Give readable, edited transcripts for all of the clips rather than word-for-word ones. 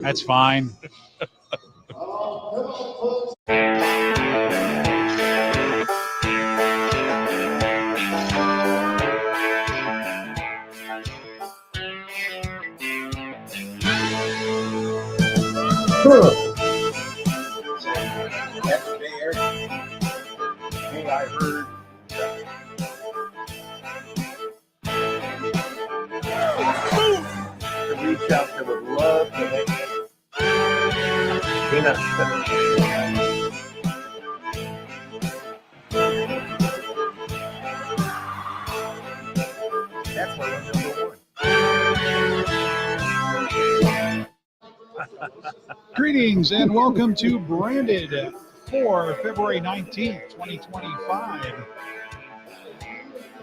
That's fine. I heard to reach out that would love to make peanut That's why we're number one. Greetings and welcome to Branded for February 19th, 2025.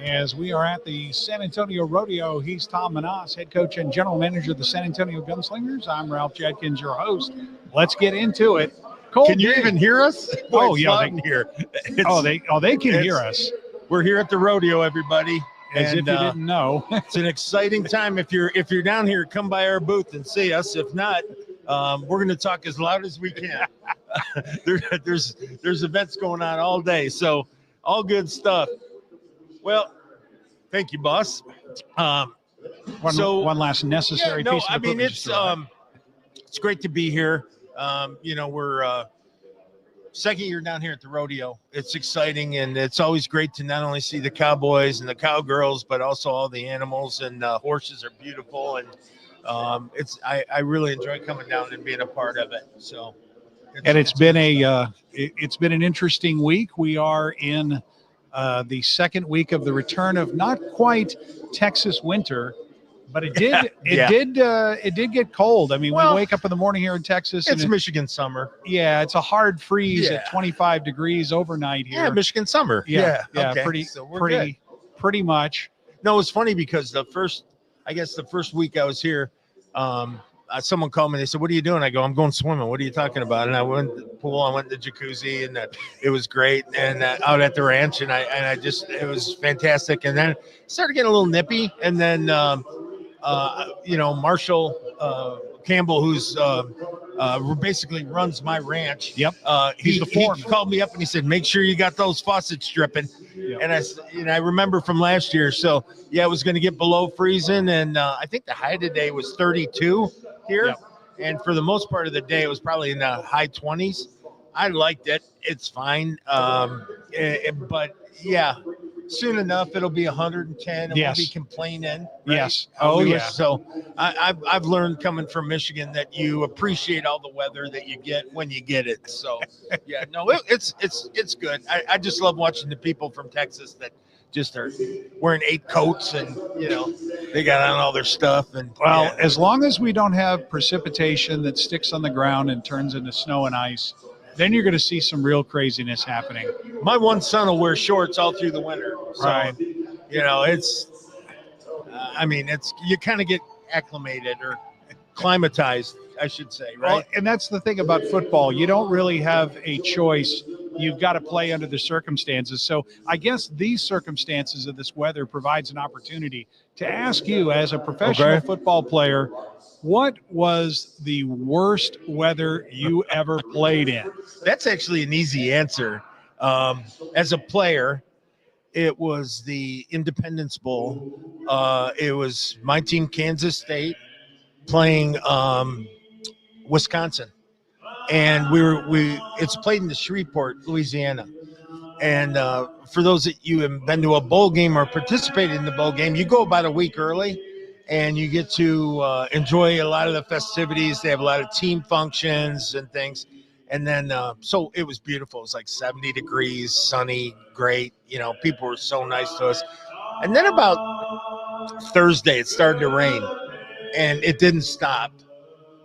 As we are at the San Antonio Rodeo, he's Tom Manas, head coach and general manager of the San Antonio Gunslingers. I'm Ralph Judkins, your host. Let's get into it. Can you even hear us? Oh, yeah. They can hear us. We're here at the rodeo, everybody. As if you didn't know. It's an exciting time. If you're down here, come by our booth and see us. If not, we're going to talk as loud as we can. There's events going on all day, so all good stuff. Well, thank you, boss. One last necessary piece of equipment. It's great to be here. We're second year down here at the rodeo. It's exciting, and it's always great to not only see the cowboys and the cowgirls, but also all the animals, and horses are beautiful, and I really enjoy coming down and being a part of it. So, it's been an interesting week. We are in the second week of the return of not quite Texas winter, but it did get cold. I mean, we wake up in the morning here in Texas. It's Michigan summer. Yeah, it's a hard freeze at 25 degrees overnight here. Yeah, Michigan summer. Yeah, okay. pretty much. No, it's funny because the first week I was here, someone called me. They said, "What are you doing?" I go, "I'm going swimming." "What are you talking about?" And I went to the pool. I went to the jacuzzi, and it was great. And out at the ranch, and it was fantastic. And then it started getting a little nippy. And then, Marshall Campbell, who's basically runs my ranch. Yep. He's the foreman. He called me up and he said, "Make sure you got those faucets dripping." Yep. And I remember from last year. So yeah, it was going to get below freezing, and I think the high today was 32 here. Yep. And for the most part of the day, it was probably in the high 20s. I liked it. It's fine. But yeah, soon enough it'll be 110 and we'll be complaining. Right? Yes. Oh yeah. So I've learned coming from Michigan that you appreciate all the weather that you get when you get it. So yeah, no, it's good. I just love watching the people from Texas that just are wearing 8 coats, and they got on all their stuff. And as long as we don't have precipitation that sticks on the ground and turns into snow and ice, then you're going to see some real craziness happening. My one son will wear shorts all through the winter. So, right. You kind of get acclimated or climatized, I should say, right? Well, and that's the thing about football. You don't really have a choice. You've got to play under the circumstances. So I guess these circumstances of this weather provides an opportunity to ask you, as a professional football player, what was the worst weather you ever played in? That's actually an easy answer. As a player, it was the Independence Bowl. It was my team, Kansas State, playing Wisconsin. And it's played in the Shreveport, Louisiana. And for those that you have been to a bowl game or participated in the bowl game, you go about a week early, and you get to enjoy a lot of the festivities. They have a lot of team functions and things. And then, so it was beautiful. It was like 70 degrees, sunny, great. People were so nice to us. And then about Thursday, it started to rain, and it didn't stop.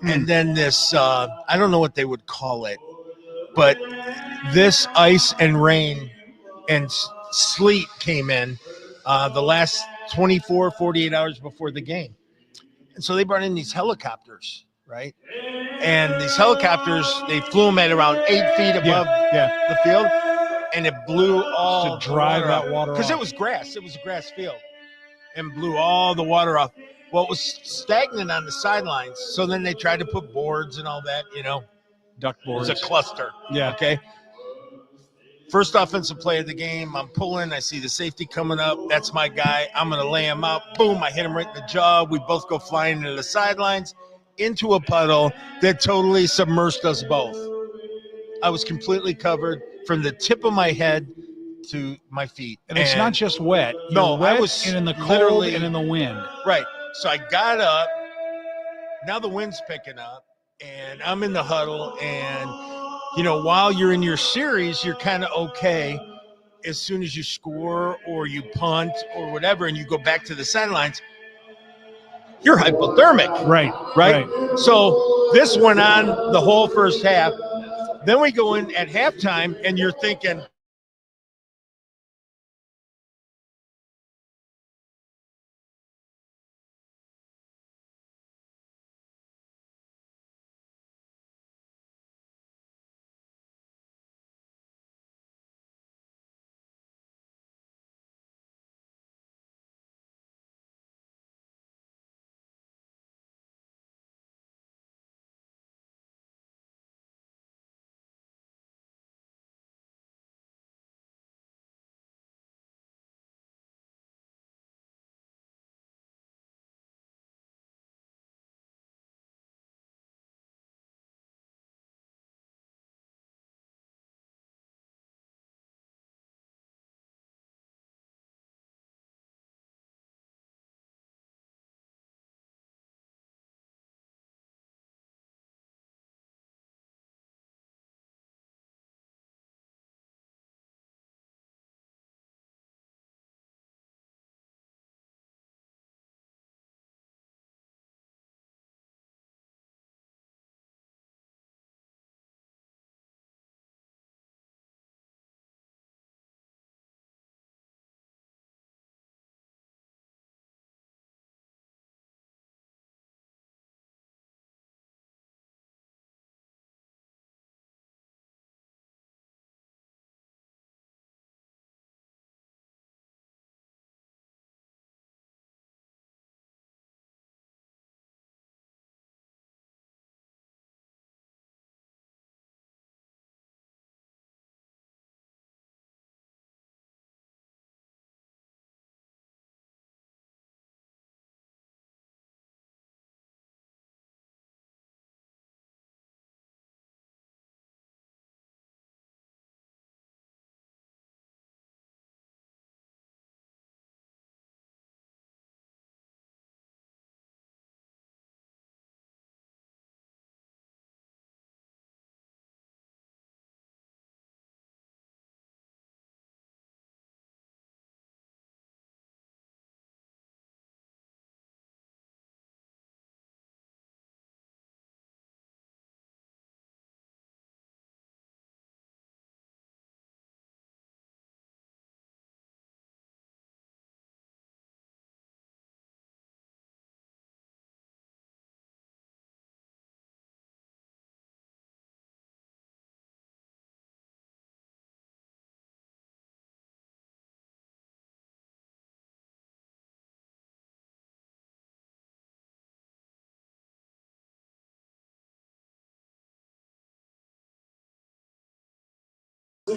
And then this, I don't know what they would call it, but this ice and rain and sleet came in the last 24, 48 hours before the game. And so they brought in these helicopters, right? And these helicopters, they flew them at around 8 feet above the field, and it blew all to drive that water off. Because it was grass. It was a grass field, and blew all the water off. Well, it was stagnant on the sidelines. So then they tried to put boards and all that, Duck It was boards. a cluster. Yeah. Okay. First offensive play of the game. I'm pulling. I see the safety coming up. That's my guy. I'm going to lay him out. Boom. I hit him right in the jaw. We both go flying into the sidelines, into a puddle that totally submerged us both. I was completely covered from the tip of my head to my feet. And it's not just wet. No, You're wet I was and in the cold literally- and in the wind. Right. So I got up. Now the wind's picking up, and I'm in the huddle. And, while you're in your series, you're kind of okay. As soon as you score or you punt or whatever, and you go back to the sidelines, you're hypothermic. Right. So this went on the whole first half. Then we go in at halftime, and you're thinking,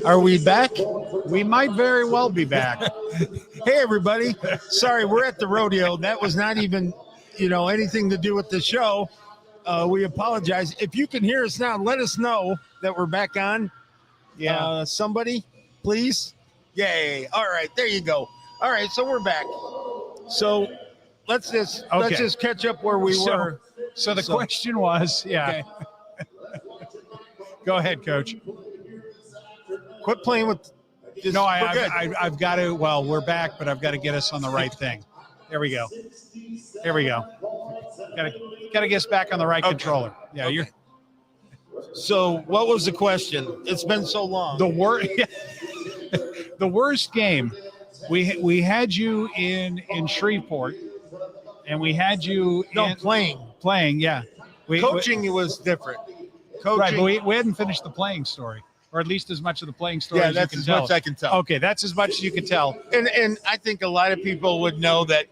are we back? We might very well be back. Hey, everybody. Sorry, we're at the rodeo. That was not even, anything to do with the show. We apologize. If you can hear us now, let us know that we're back on. Yeah. Somebody, please. Yay. All right. There you go. All right. So we're back. So let's just catch up where we were. So the question was, Okay. Go ahead, Coach. Quit playing with. No, we're good. I've got to. Well, we're back, but I've got to get us on the right thing. There we go. Here we go. Got to get us back on the right controller. Yeah, Okay. So what was the question? It's been so long. the worst. The worst game. We had you in Shreveport, and we had you playing. Yeah, Coaching was different. Coaching. Right, but we hadn't finished the playing story, or at least as much of the playing story Yeah, as you that's can as tell. much I can tell. Okay, that's as much as you can tell. And I think a lot of people would know that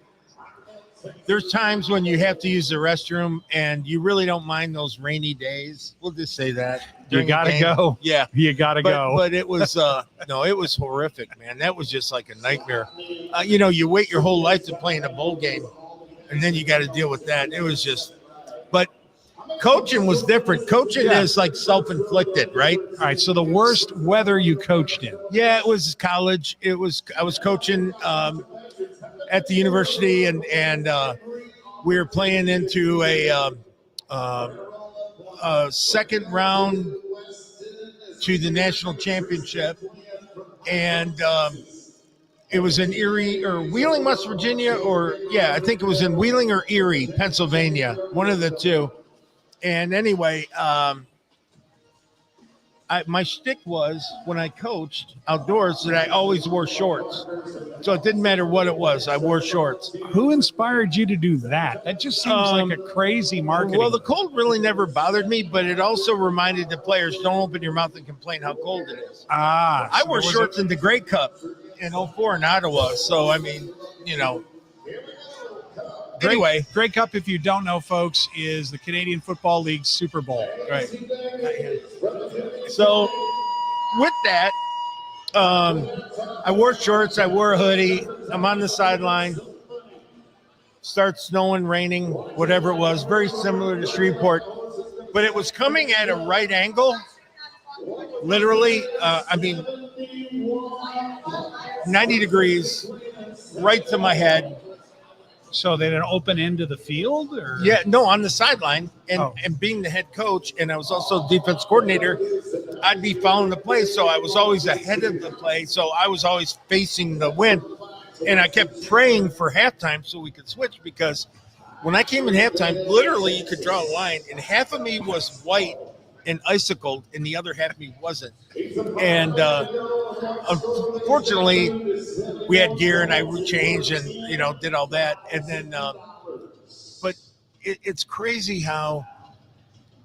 there's times when you have to use the restroom and you really don't mind those rainy days. We'll just say that. You got to go. Yeah. You got to go. But it was, no, it was horrific, man. That was just like a nightmare. You know, you wait your whole life to play in a bowl game and then you got to deal with that. It was just, but coaching was different. Coaching is like self-inflicted, right? All right. So the worst weather you coached in? Yeah, it was college. I was coaching at the university, and we were playing into a second round to the national championship, and it was in Erie or Wheeling, West Virginia, I think it was in Wheeling or Erie, Pennsylvania, one of the two. And anyway, my shtick was when I coached outdoors that I always wore shorts. So it didn't matter what it was. I wore shorts. Who inspired you to do that? That just seems like a crazy marketing. Well, the cold really never bothered me, but it also reminded the players, don't open your mouth and complain how cold it is. I wore shorts in the Grey Cup in 04 in Ottawa. So, I mean, you know. Anyway. Grey Cup, if you don't know, folks, is the Canadian Football League Super Bowl. Right. So with that, I wore shorts. I wore a hoodie. I'm on the sideline. Starts snowing, raining, whatever it was. Very similar to Shreveport. But it was coming at a right angle. Literally, 90 degrees right to my head. So they had an open end to the field? Or? Yeah, no, on the sideline. And being the head coach, and I was also defense coordinator, I'd be following the play. So I was always ahead of the play. So I was always facing the wind. And I kept praying for halftime so we could switch, because when I came in halftime, literally you could draw a line, and half of me was white and icicled, and the other half of me wasn't. And unfortunately, we had gear, and I changed and, you know, did all that. And then, but it's crazy how,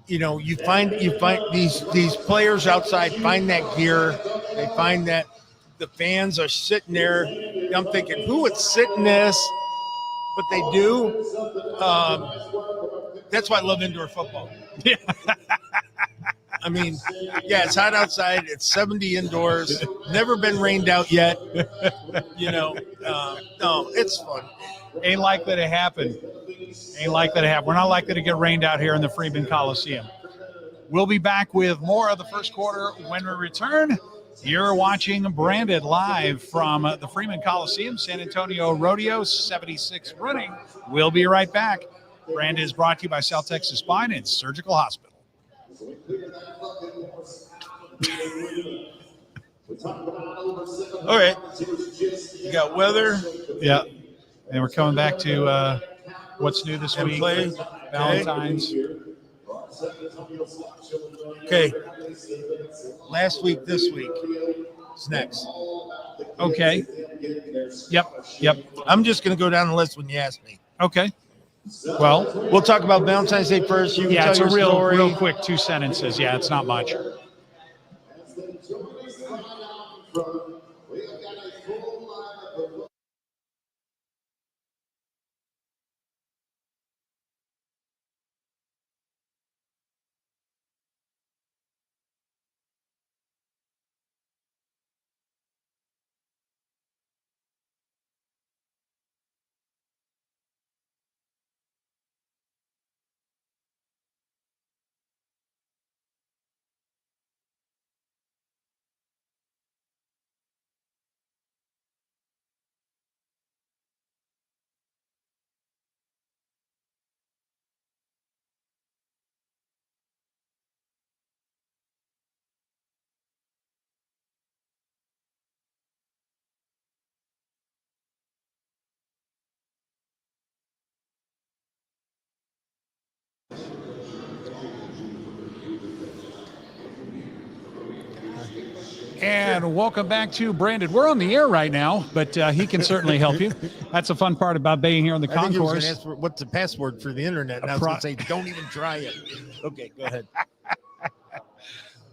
you know, you find these players outside find that gear. They find that the fans are sitting there. I'm thinking, who would sit in this? But they do. That's why I love indoor football. Yeah. I mean, yeah, it's hot outside. It's 70 indoors. Never been rained out yet. You know, no, it's fun. Ain't likely to happen. Ain't likely to happen. We're not likely to get rained out here in the Freeman Coliseum. We'll be back with more of the first quarter when we return. You're watching Branded live from the Freeman Coliseum, San Antonio Rodeo, 76 running. We'll be right back. Branded is brought to you by South Texas Spine and Surgical Hospital. All right. You got weather. Yeah. And we're coming back to what's new this week. Play. Valentine's. Okay. Last week, this week. It's next. Okay. Yep. I'm just going to go down the list when you ask me. Okay. Well, we'll talk about Valentine's Day first. You can tell it's a your story. real quick 2 sentences. Yeah, it's not much. And welcome back to Branded. We're on the air right now, but he can certainly help you. That's the fun part about being here on the concourse. Ask for, what's the password for the internet? And I was going to say, don't even try it. Okay, go ahead.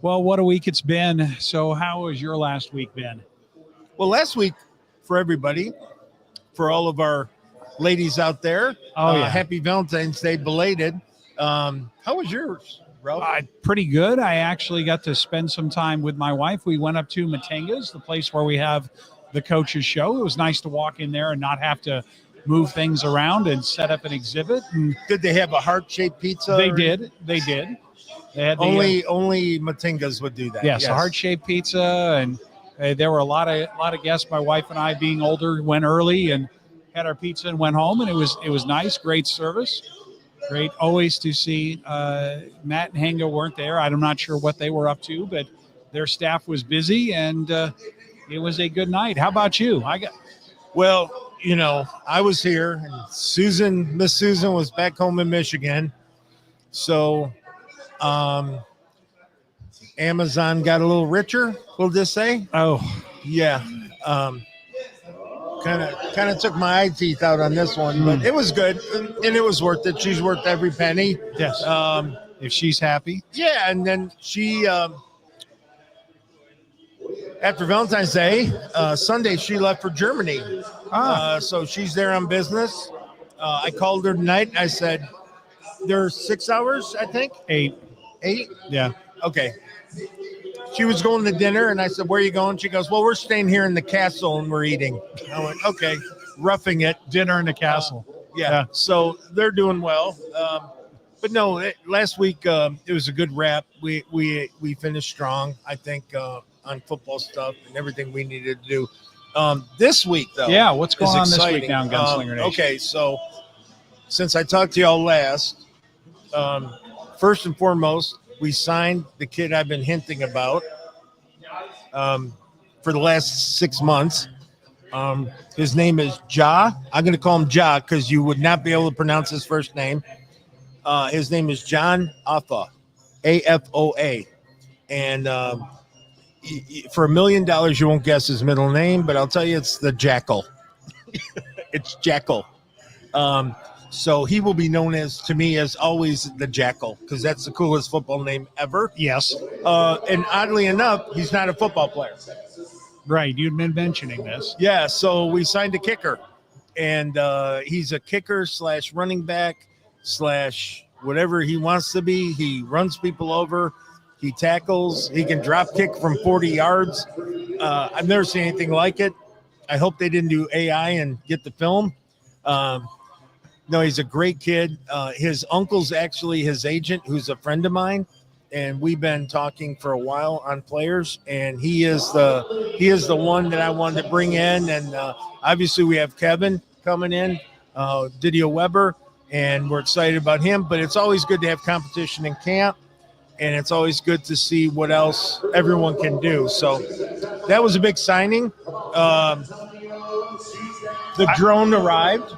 Well, what a week it's been. So how has your last week been? Well, last week, for everybody, for all of our ladies out there. Oh, yeah. Happy Valentine's Day, belated. How was yours, Ralph? Pretty good. I actually got to spend some time with my wife. We went up to Matenga's, the place where we have the coaches show. It was nice to walk in there and not have to move things around and set up an exhibit. And Did they have a heart-shaped pizza? they did. They had the, Only Matingas would do that. yes, a heart-shaped pizza, and there were a lot of guests. My wife and I, being older, went early and had our pizza and went home, and it was nice. Great service. Great always to see. Matt and Henga weren't there. I'm not sure what they were up to, but their staff was busy, and it was a good night. How about you? Well, I was here, and Miss Susan was back home in Michigan. So Amazon got a little richer, we'll just say. Oh, yeah. Kind of took my eye teeth out on this one, but it was good, and it was worth it. She's worth every penny. yes. If she's happy. Yeah, and then she, after Valentine's Day, Sunday, she left for Germany. So she's there on business. I called her tonight. I said, there's 6 hours, I think. 8. 8? Yeah. Okay. She was going to dinner, and I said, where are you going? She goes, well, we're staying here in the castle, and we're eating. I went, okay, roughing it. Dinner in the castle. Yeah. So they're doing well. But no, last week it was a good wrap. We finished strong, I think, on football stuff and everything we needed to do. This week, though. Yeah, what's going on exciting. this week now in Gunslinger Nation? Okay, so since I talked to y'all last, first and foremost, we signed the kid I've been hinting about for the last 6 months. His name is Ja. I'm going to call him Ja because you would not be able to pronounce his first name. His name is John Afoa, Afoa. And for $1 million, you won't guess his middle name, but I'll tell you it's the Jackal. It's Jackal. So he will be known to me as always the Jackal because that's the coolest football name ever. Yes. And oddly enough, he's not a football player. Right. You'd been mentioning this. Yeah. So we signed a kicker, and he's a kicker / running back / whatever he wants to be. He runs people over. He tackles. He can drop kick from 40 yards. I've never seen anything like it. I hope they didn't do AI and get the film. No, he's a great kid. His uncle's actually his agent, who's a friend of mine, and we've been talking for a while on players. And he is the one that I wanted to bring in. And obviously, we have Kevin coming in, Didio Weber, and we're excited about him. But it's always good to have competition in camp, and it's always good to see what else everyone can do. So that was a big signing. The drone arrived.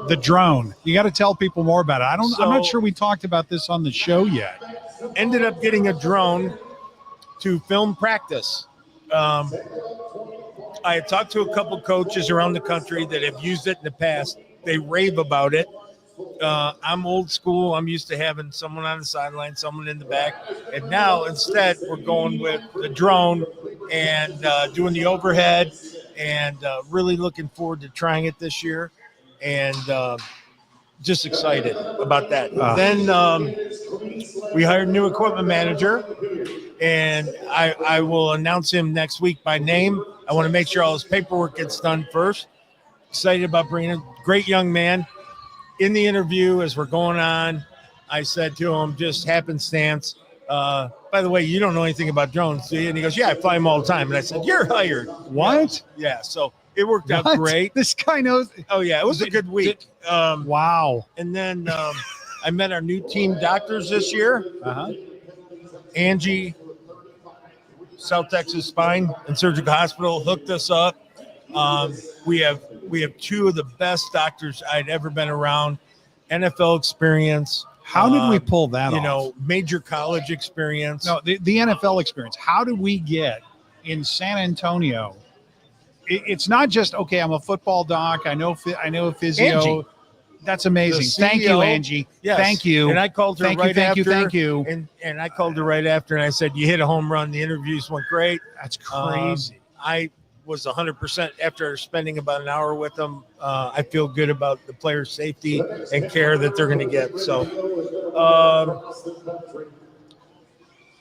The drone. You got to tell people more about it. I'm not sure we talked about this on the show yet. Ended up getting a drone to film practice. I had talked to a couple coaches around the country that have used it in the past. They rave about it. I'm old school. I'm used to having someone on the sideline, someone in the back. And now instead we're going with the drone and doing the overhead and really looking forward to trying it this year. And just excited about that. Then we hired a new equipment manager, and I will announce him next week by name. I want to make sure all his paperwork gets done first. Excited about bringing a great young man. In the interview, as we're going on, I said to him, just happenstance, by the way, you don't know anything about drones, do you? And he goes, yeah, I fly them all the time. And I said, you're hired. What? Yeah, so it worked out great. This guy knows. Oh, yeah, it was a good week. Wow. And then I met our new team doctors this year. Angie, South Texas Spine and Surgical Hospital hooked us up. We have two of the best doctors I'd ever been around. NFL experience. How did we pull that off? Major college experience. No, the NFL experience. How did we get in San Antonio? It's not just, okay, I'm a football doc. I know a physio. Angie. That's amazing. Thank you, Angie. Yes. Thank you. And I called her after. Thank you. And I called her right after, and I said, you hit a home run. The interviews went great. That's crazy. was 100% after spending about an hour with them. I feel good about the players' safety and care that they're going to get.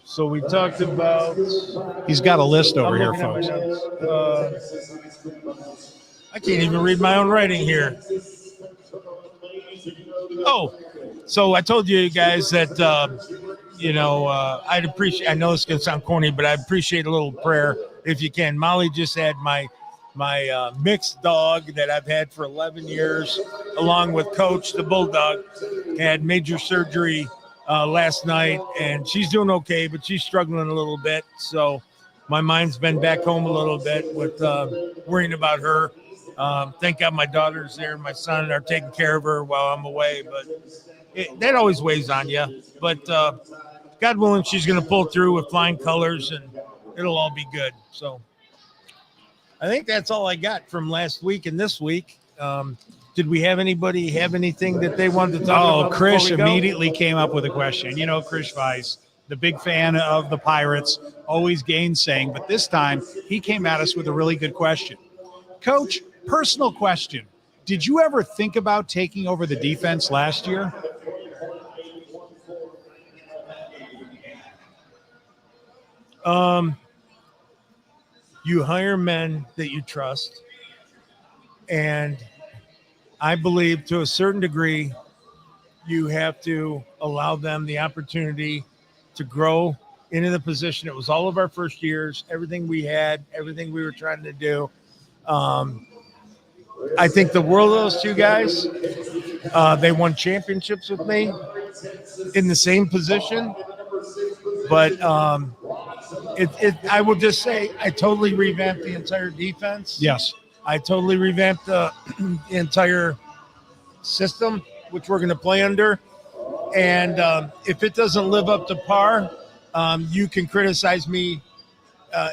So we talked about. He's got a list over here, looking at my folks. notes. I can't even read my own writing here. Oh, so I told you guys that, I'd appreciate, I know this can sound corny, but I appreciate a little prayer if you can. Molly just had my mixed dog that I've had for 11 years, along with Coach, the Bulldog, had major surgery last night, and she's doing okay, but she's struggling a little bit. So my mind's been back home a little bit with worrying about her. Thank God my daughter's there and my son are taking care of her while I'm away, but that always weighs on you. But God willing, she's going to pull through with flying colors, and it'll all be good. So I think that's all I got from last week and this week. Did we have anybody have anything that they wanted to talk about? Chris immediately came up with a question. You know, Chris Weiss, the big fan of the Pirates, always gainsaying, but this time he came at us with a really good question. Coach, personal question. Did you ever think about taking over the defense last year? You hire men that you trust, and I believe to a certain degree you have to allow them the opportunity to grow into the position. It was all of our first years, everything we had, everything we were trying to do. I think the world of those two guys. They won championships with me in the same position, but I will just say I totally revamped the entire defense. Yes. I totally revamped the entire system, which we're going to play under. And if it doesn't live up to par, you can criticize me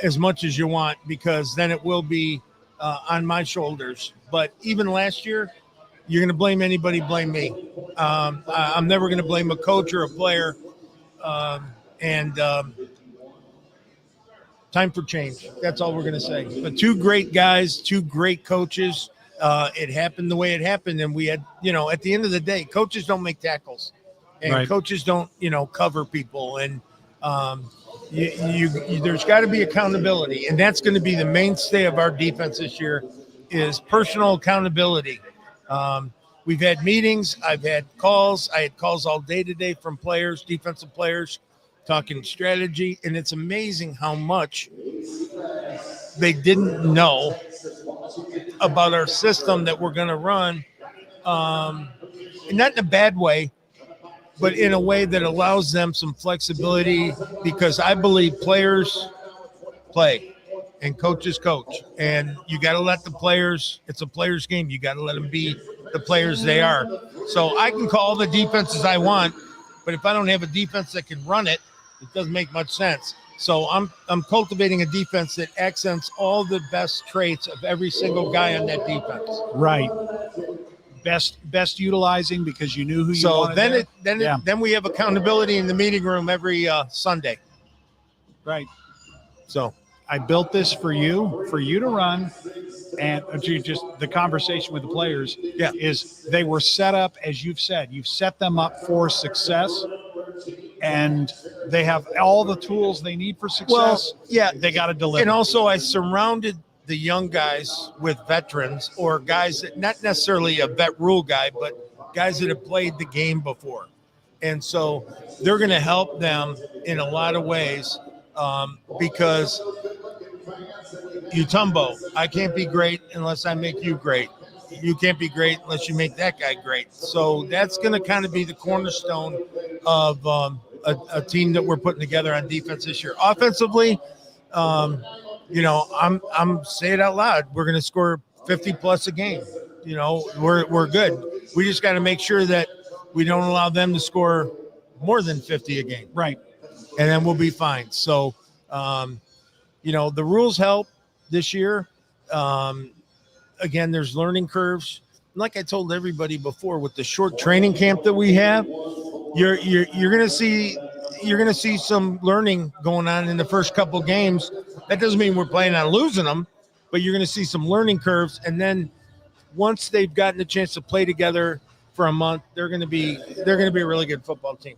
as much as you want, because then it will be on my shoulders. But even last year, you're going to blame anybody, blame me. I'm never going to blame a coach or a player. Time for change. That's all we're going to say. But two great guys, two great coaches. It happened the way it happened. And we had, at the end of the day, coaches don't make tackles. And right. Coaches don't, cover people. And there's got to be accountability. And that's going to be the mainstay of our defense this year is personal accountability. We've had meetings. I've had calls. I had calls all day today from players, defensive players, talking strategy. And it's amazing how much they didn't know about our system that we're going to run. And not in a bad way, but in a way that allows them some flexibility, because I believe players play and coaches coach. And you got to let the players, it's a players game. You got to let them be the players they are. So I can call the defenses I want, but if I don't have a defense that can run it, it doesn't make much sense. So I'm cultivating a defense that accents all the best traits of every single guy on that defense. Right. Best utilizing, because you knew who you wanted. So then we have accountability in the meeting room every Sunday. Right. So I built this for you to run, and just the conversation with the players is they were set up, as you've said, you've set them up for success, and they have all the tools they need for success. Well, they got to deliver. And also I surrounded the young guys with veterans, or guys that not necessarily a vet rule guy, but guys that have played the game before. And so they're going to help them in a lot of ways, because Utumbo, I can't be great unless I make you great. You can't be great unless you make that guy great. So that's going to kind of be the cornerstone of a team that we're putting together on defense this year. Offensively, I'm saying it out loud. We're going to score 50 plus a game. We're good. We just got to make sure that we don't allow them to score more than 50 a game. Right. And then we'll be fine. So, the rules help this year. Again, there's learning curves. Like I told everybody before, with the short training camp that we have, you're going to see some learning going on in the first couple games. That doesn't mean we're planning on losing them, but you're going to see some learning curves. And then once they've gotten a chance to play together for a month, they're going to be a really good football team.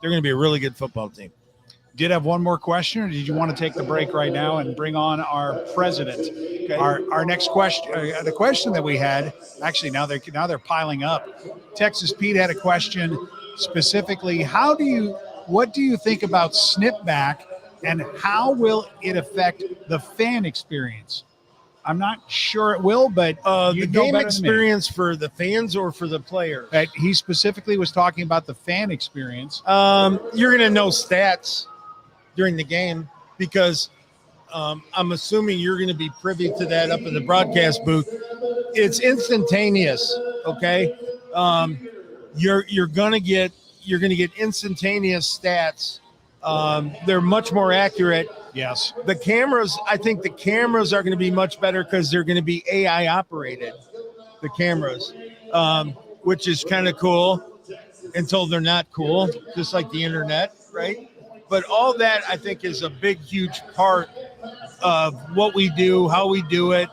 They're going to be a really good football team. Did have one more question, or did you want to take the break right now and bring on our president? Okay. Our next question, the question that we had, actually now they're piling up. Texas Pete had a question specifically. What do you think about snipback, and how will it affect the fan experience? I'm not sure it will, but the game experience for the fans or for the players? He specifically was talking about the fan experience. You're going to know stats during the game because I'm assuming you're going to be privy to that up in the broadcast booth. It's instantaneous, okay? You're going to get instantaneous stats. They're much more accurate. Yes. The cameras, I think the cameras are going to be much better because they're going to be AI operated, the cameras, which is kind of cool until they're not cool, just like the internet, right? But all that, I think, is a big, huge part of what we do, how we do it,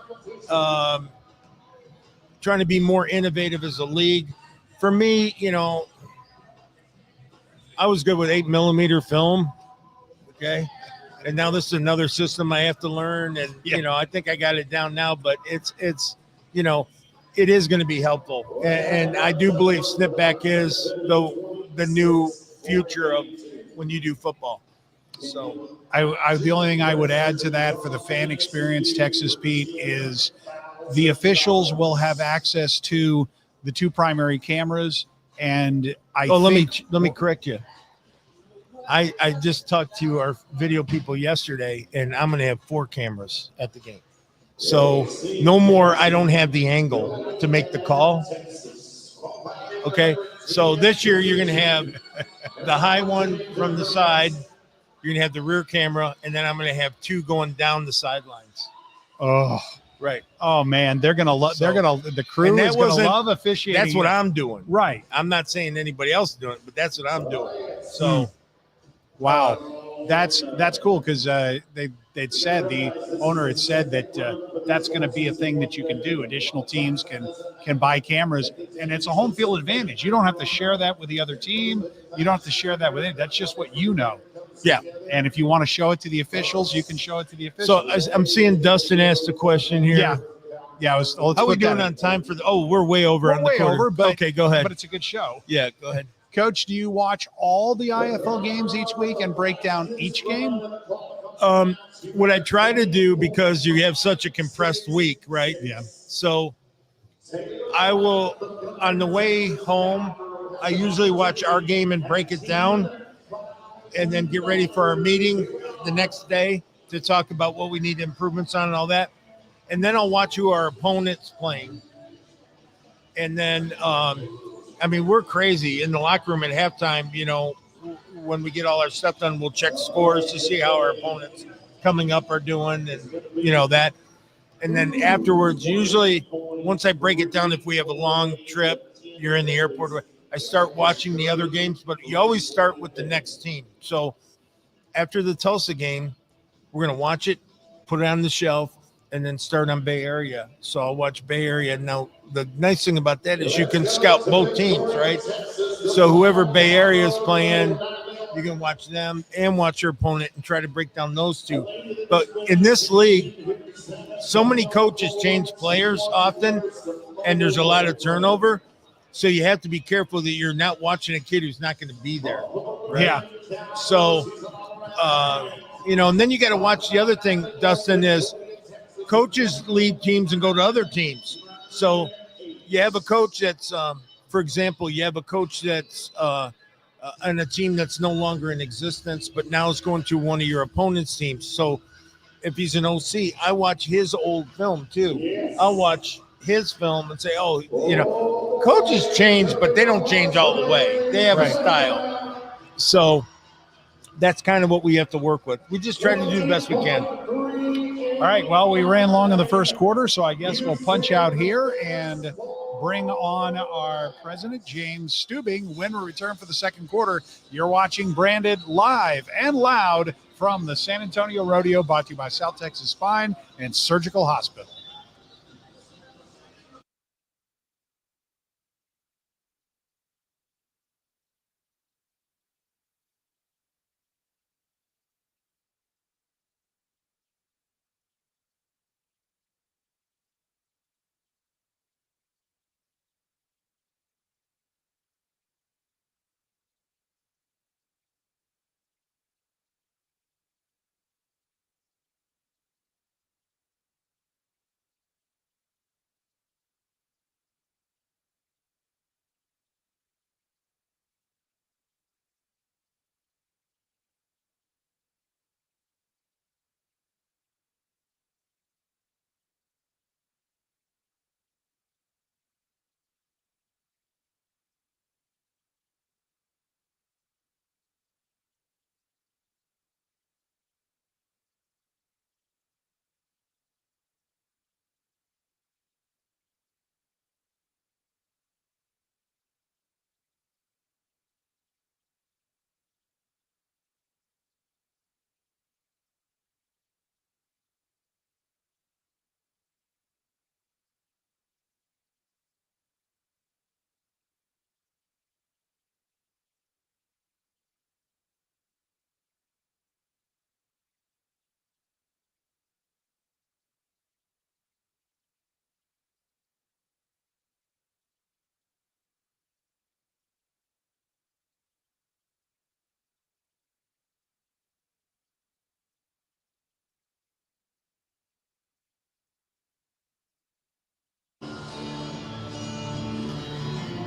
trying to be more innovative as a league. For me, I was good with 8mm film, okay? And now this is another system I have to learn, and I think I got it down now. But it is going to be helpful, and I do believe snipback is the new future of when you do football. So, the only thing I would add to that for the fan experience, Texas Pete, is the officials will have access to the two primary cameras, and let me correct you. I just talked to our video people yesterday, and I'm going to have 4 cameras at the game. So no more, I don't have the angle to make the call. Okay. So this year you're going to have the high one from the side. You're going to have the rear camera, and then I'm going to have 2 going down the sidelines. Oh, right. Oh man, the crew is going to love officiating. That's what I'm doing. Right. I'm not saying anybody else is doing it, but that's what I'm doing. So. Wow, that's cool because they'd said, the owner had said that that's going to be a thing that you can do. Additional teams can buy cameras, and it's a home field advantage. You don't have to share that with the other team. You don't have to share that with it. That's just what you know. Yeah. And if you want to show it to the officials, you can show it to the officials. So I'm seeing Dustin asked a question here. Yeah. Yeah. How are we doing on time for we're way over on the quarter. But okay, go ahead. But it's a good show. Yeah, go ahead. Coach, do you watch all the IFL games each week and break down each game? What I try to do, because you have such a compressed week, right? Yeah. So I will, on the way home, I usually watch our game and break it down and then get ready for our meeting the next day to talk about what we need improvements on and all that. And then I'll watch who our opponent's playing. And then, we're crazy in the locker room at halftime. When we get all our stuff done, we'll check scores to see how our opponents coming up are doing, and that. And then afterwards, usually once I break it down, if we have a long trip, you're in the airport, I start watching the other games, but you always start with the next team. So after the Tulsa game, we're going to watch it, put it on the shelf, and then start on Bay Area. So I'll watch Bay Area. Now, the nice thing about that is you can scout both teams, right? So whoever Bay Area is playing, you can watch them and watch your opponent and try to break down those two. But in this league, so many coaches change players often, and there's a lot of turnover. So you have to be careful that you're not watching a kid who's not going to be there. Right? Yeah. So, and then you got to watch the other thing, Dustin, is coaches leave teams and go to other teams. So you have a coach that's, for example, you have a coach that's on a team that's no longer in existence, but now is going to one of your opponent's teams. So if he's an OC, I watch his old film too. I'll watch his film and say, coaches change, but they don't change all the way. They have a style. So that's kind of what we have to work with. We just try to do the best we can. All right. Well, we ran long in the first quarter, so I guess we'll punch out here and bring on our president, James Stubing, when we return for the second quarter. You're watching Branded live and loud from the San Antonio Rodeo, brought to you by South Texas Spine and Surgical Hospital.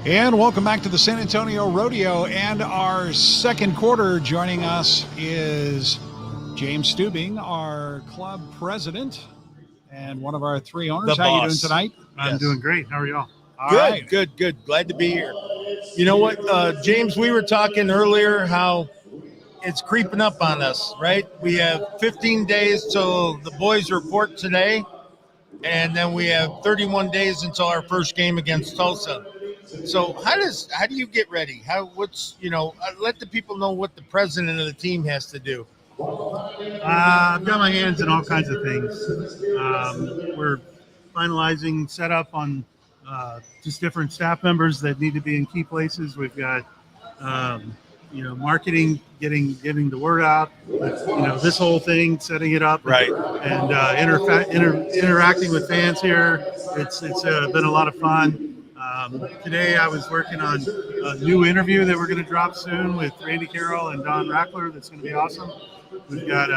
And welcome back to the San Antonio Rodeo and our second quarter. Joining us is James Stubing, our club president and one of our three owners. The How boss. you doing tonight? I'm doing great. How are y'all? All Good, right. good. Glad to be here. You know what, James, we were talking earlier how it's creeping up on us, right? We have 15 days till the boys report today, and then we have 31 days until our first game against Tulsa. So how do you get ready? Let the people know what the president of the team has to do. I've got my hands in all kinds of things. We're finalizing setup on just different staff members that need to be in key places. We've got, marketing, getting the word out. This whole thing, setting it up, Right. and interacting with fans here. It's been a lot of fun. Today I was working on a new interview that we're going to drop soon with Randy Carroll and Don Rackler. That's going to be awesome. We've got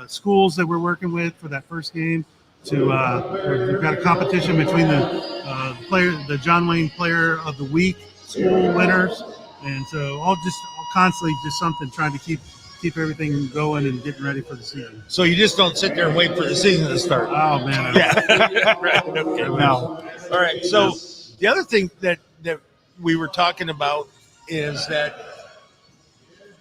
schools that we're working with for that first game. We've got a competition between the John Wayne Player of the Week school winners, and so all constantly just something trying to keep everything going and getting ready for the season. So you just don't sit there and wait for the season to start. Oh man, Yeah. Right. Okay. No. All right. So the other thing that we were talking about is that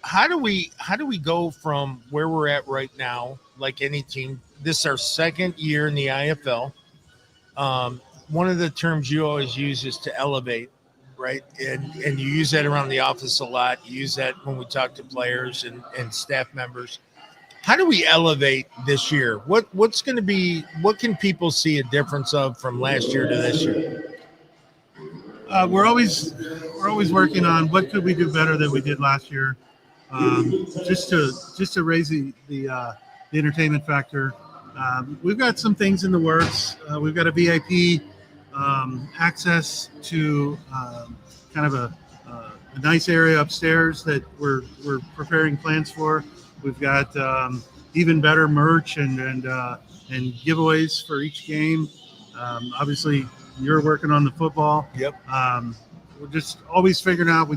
how do we go from where we're at right now, like any team? This is our second year in the IFL. One of the terms you always use is to elevate, right? And you use that around the office a lot. You use that when we talk to players and staff members. How do we elevate this year? What can people see a difference of from last year to this year? we're always working on what could we do better than we did last year, just to raise the entertainment factor. We've got some things in the works. We've got a VIP access to kind of a nice area upstairs that we're preparing plans for. We've got even better merch and giveaways for each game. Obviously, you're working on the football. Yep. We're just always figuring out.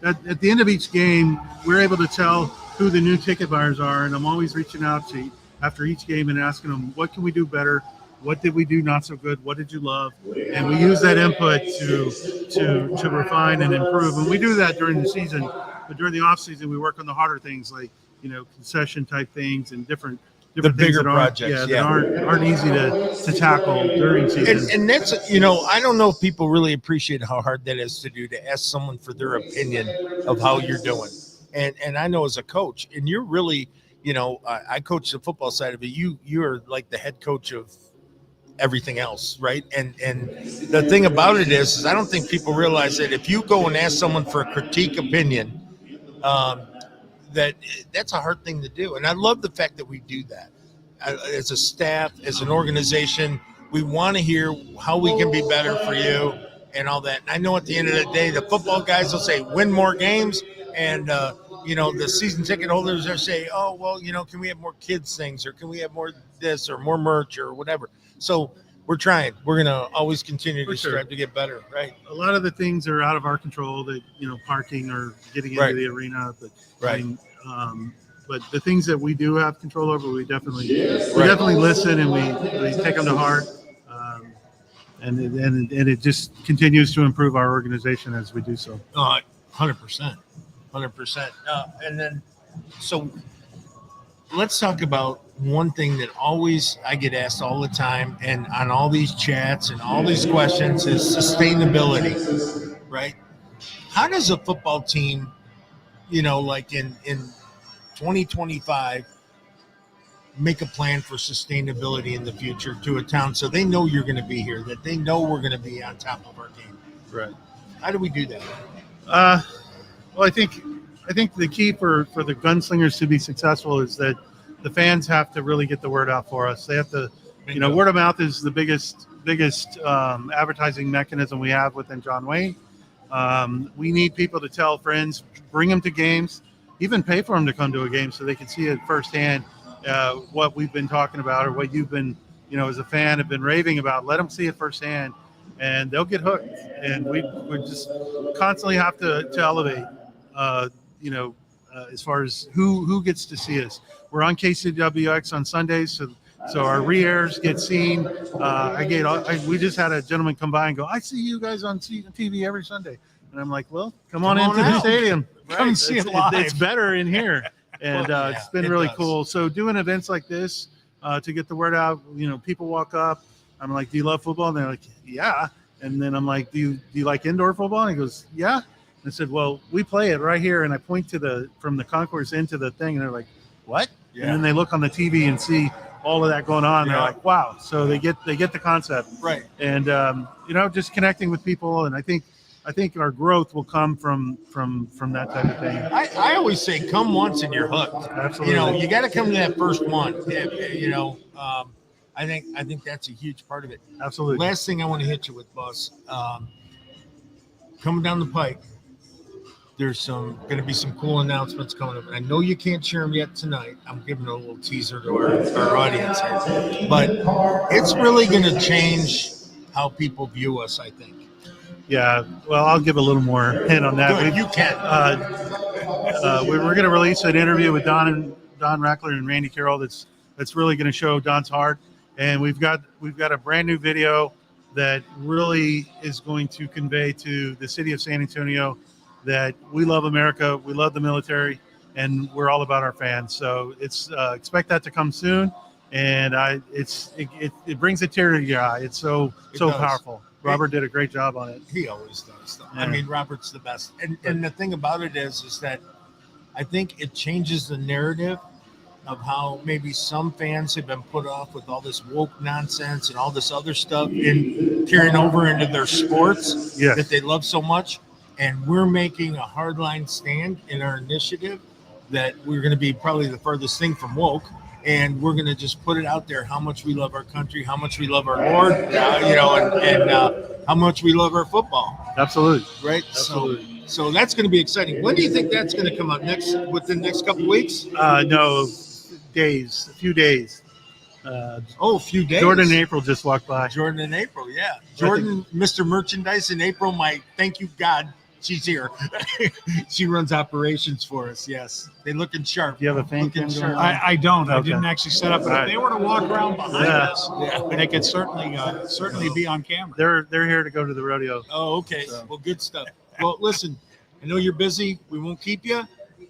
At the end of each game, we're able to tell who the new ticket buyers are, and I'm always reaching out to after each game and asking them, what can we do better? What did we do not so good? What did you love? And we use that input to refine and improve. And we do that during the season, but during the off season, we work on the harder things like concession type things and different different things bigger that aren't, projects, that aren't easy to tackle during season. And that's, I don't know if people really appreciate how hard that is to do, to ask someone for their opinion of how you're doing. And I know as a coach, and you're really, I coach the football side of it. You're like the head coach of everything else, right? And the thing about it is I don't think people realize that if you go and ask someone for a critique opinion, that's a hard thing to do. And I love the fact that we do that. As a staff, as an organization, we want to hear how we can be better for you and all that. And I know at the end of the day, the football guys will say, win more games. And, the season ticket holders will say, oh, well, can we have more kids things, or can we have more this or more merch or whatever? So we're trying. We're going to always continue to strive to get better, right? A lot of the things are out of our control, that, parking or getting into the arena. But, but the things that we do have control over, we definitely listen, and we take them to heart. And it just continues to improve our organization as we do so. 100%. And then, so let's talk about one thing that always I get asked all the time, and on all these chats and all these questions, is sustainability, right? How does a football team, like in 2025, make a plan for sustainability in the future to a town, so they know you're going to be here, that they know we're going to be on top of our game? Right. How do we do that? Well, I think the key for the Gunslingers to be successful is that the fans have to really get the word out for us. They have to, word of mouth is the biggest advertising mechanism we have within John Wayne. We need people to tell friends, bring them to games, even pay for them to come to a game so they can see it firsthand, what we've been talking about, or what you've been, as a fan, have been raving about. Let them see it firsthand, and they'll get hooked. And we just constantly have to elevate, as far as who gets to see us. We're on KCWX on Sundays, so our re-airs get seen. We just had a gentleman come by and go, I see you guys on TV every Sunday. And I'm like, well, come on into the stadium. Come see it live. It's better in here. And it's been really cool. So doing events like this to get the word out, people walk up. I'm like, do you love football? And they're like, yeah. And then I'm like, do you like indoor football? And he goes, yeah. And I said, well, we play it right here. And I point to from the concourse into the thing. And they're like, what? Yeah. And then they look on the TV and see all of that going on. Yeah. They're like, wow. So they get the concept. Right. And, just connecting with people. And I think our growth will come from that type of thing. I always say, come once and you're hooked. Absolutely. You got to come to that first one. I think that's a huge part of it. Absolutely. Last thing I want to hit you with, boss. Coming down the pike, there's going to be some cool announcements coming up. I know you can't share them yet tonight. I'm giving a little teaser to our audience here, but it's really going to change how people view us, I think. Yeah, well, I'll give a little more hint on that. Good, you can. We're going to release an interview with Don Rackler and Randy Carroll that's really going to show Don's heart, and we've got a brand new video that really is going to convey to the city of San Antonio that we love America, we love the military, and we're all about our fans. So expect that to come soon, and it brings a tear to your eye. It's so powerful. Robert did a great job on it. He always does. Yeah. I mean, Robert's the best. And the thing about it is that I think it changes the narrative of how maybe some fans have been put off with all this woke nonsense and all this other stuff and carrying over into their sports that they love so much. And we're making a hardline stand in our initiative that we're going to be probably the furthest thing from woke. And we're going to just put it out there how much we love our country, how much we love our Lord, and how much we love our football. Absolutely. Right? Absolutely. So that's going to be exciting. When do you think that's going to come out? Within the next couple of weeks? No, a few days. A few days. Jordan and April just walked by. Jordan and April, yeah. Jordan, Mr. Merchandise, and April, my thank you, God. She's here. She runs operations for us. Yes, they looking sharp. Do you have a fan cam going on? I don't. Okay. I didn't actually set up. But if they were to walk around behind us, they could certainly be on camera. They're here to go to the rodeo. Oh, okay. So. Well, good stuff. Well, listen, I know you're busy. We won't keep you.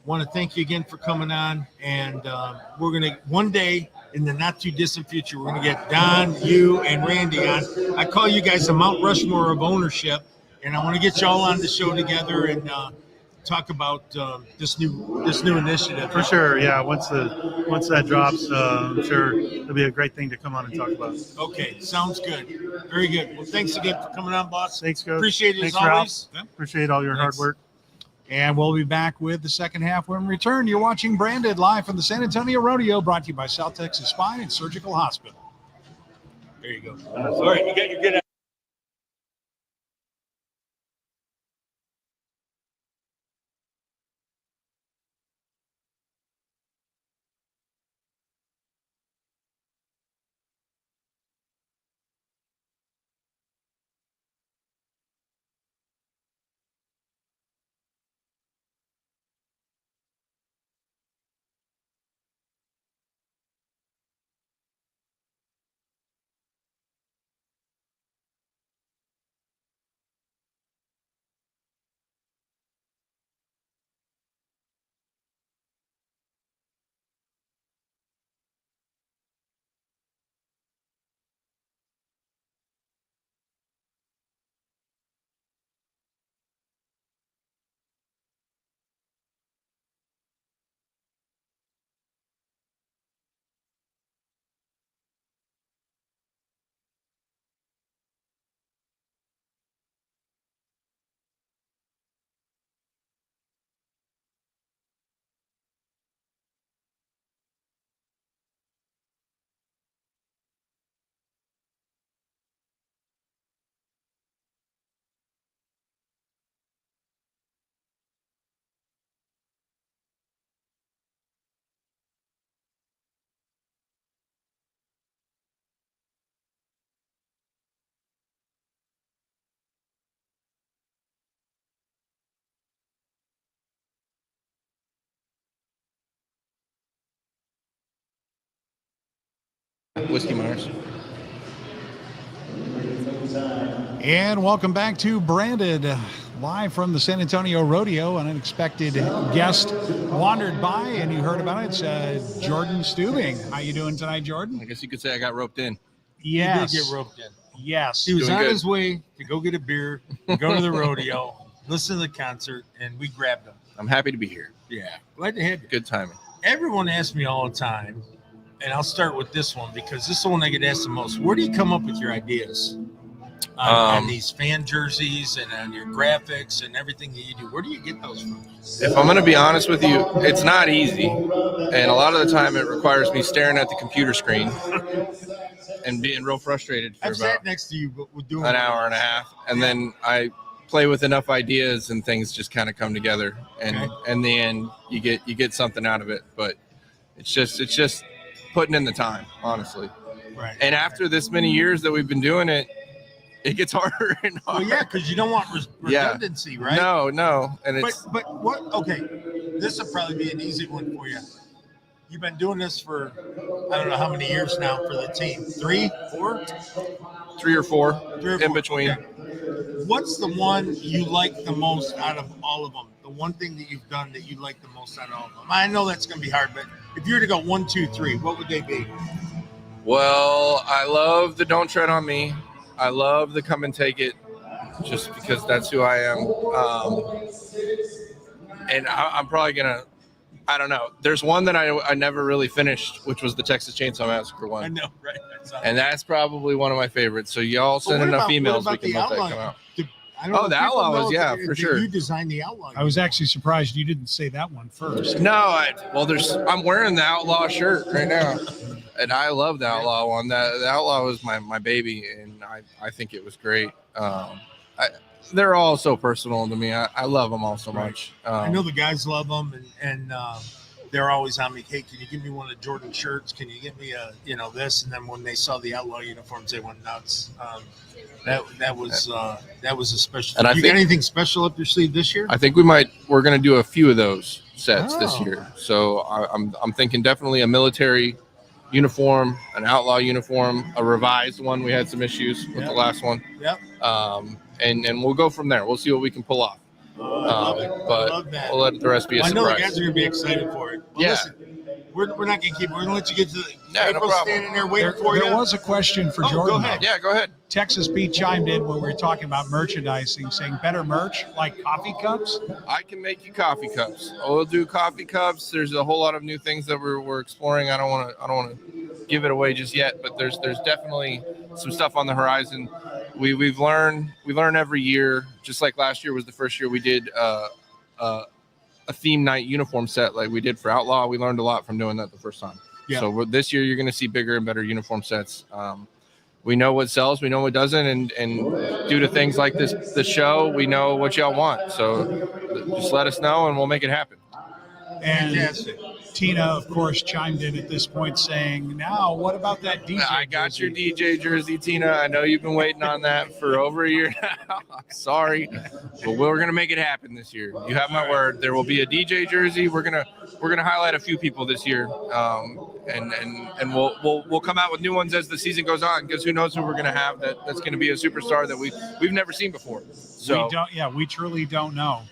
Want to thank you again for coming on, and we're gonna one day in the not too distant future, we're going to get Don, you, and Randy on. I call you guys the Mount Rushmore of ownership, and I want to get you all on the show together and talk about this new initiative. For sure, yeah. Once that drops, I'm sure it'll be a great thing to come on and talk about. Okay, sounds good. Very good. Well, thanks again for coming on, boss. Thanks, Coach. Appreciate it Thanks, as always. Ralph. Appreciate all your hard work. And we'll be back with the second half when we return. You're watching Branded live from the San Antonio Rodeo, brought to you by South Texas Spine and Surgical Hospital. There you go. All right, you got your good. Whiskey Myers. And welcome back to Branded, live from the San Antonio Rodeo. An unexpected guest wandered by, and you heard about it. It's Jordan Stubing. How you doing tonight, Jordan? I guess you could say I got roped in. Yes. He did get roped in. Yes. He was Doing on good. his way to go get a beer, go to the rodeo, listen to the concert, and we grabbed him. I'm happy to be here. Yeah, glad to have you. Good timing. Everyone asks me all the time, and I'll start with this one because this is the one I get asked the most. Where do you come up with your ideas on these fan jerseys and on your graphics and everything that you do? Where do you get those from? If I'm going to be honest with you, it's not easy. And a lot of the time it requires me staring at the computer screen and being real frustrated for I've about sat next to you, but we're doing an hour and a half. And then I play with enough ideas and things just kind of come together. And in the end, you get something out of it. But it's just putting in the time, honestly. Right. And after this many years that we've been doing it, it gets harder and harder. Well, yeah, because you don't want redundancy, right? No. And it's But what? Okay, this will probably be an easy one for you. You've been doing this for I don't know how many years now for the team. 3, 4? 3 or 4 in between. Okay. What's the one you like the most out of all of them? The one thing that you've done that you like the most out of all of them? I know that's going to be hard, but if you were to go 1, 2, 3, what would they be? Well, I love the Don't Tread on Me. I love the Come and Take It, just because that's who I am. And I'm probably gonna. I don't know. There's one that I never really finished, which was the Texas Chainsaw Massacre one. I know, right? And that's probably one of my favorites. So y'all send enough emails, we can let that come out. The Outlaw was, yeah, for sure. You designed the Outlaw. I was actually surprised you didn't say that one first. No, I'm wearing the Outlaw shirt right now, and I love the Outlaw one. The Outlaw was my baby, and I think it was great. They're all so personal to me. I love them all so much. I know the guys love them, and they're always on me. Hey, can you give me one of Jordan's shirts? Can you give me this? And then when they saw the Outlaw uniforms, they went nuts. That was a special. And you got anything special up your sleeve this year? I think we're going to do a few of those sets this year. So I'm thinking definitely a military uniform, an Outlaw uniform, a revised one. We had some issues with the last one. Yep. And we'll go from there. We'll see what we can pull off. I love that. We'll let the rest be a I surprise. know the guys are going to be excited for it. Well, listen, we're not gonna keep. We're gonna let you get to the. Yeah, no April's problem. standing there waiting for you. There was a question for Oh, Jordan. go ahead. Yeah, go ahead. Texas Pete chimed in when we were talking about merchandising, saying better merch like coffee cups. I can make you coffee cups. We'll do coffee cups. There's a whole lot of new things that we're exploring. I don't want to give it away just yet, but there's definitely some stuff on the horizon. We learn every year. Just like last year was the first year we did a theme night uniform set like we did for Outlaw. We learned a lot from doing that the first time. Yeah. So this year you're going to see bigger and better uniform sets. We know what sells, we know what doesn't, and due to things like this show, we know what y'all want. So just let us know and we'll make it happen. And Fantastic. Tina, of course, chimed in at this point saying, now what about that DJ I got jersey? your DJ jersey, Tina. I know you've been waiting on that for over a year now. Sorry, but we're gonna make it happen this year. You have my word. There will be a DJ jersey. We're gonna highlight a few people this year, and we'll come out with new ones as the season goes on, because who knows who we're gonna have that's gonna be a superstar that we've never seen before. So We truly don't know.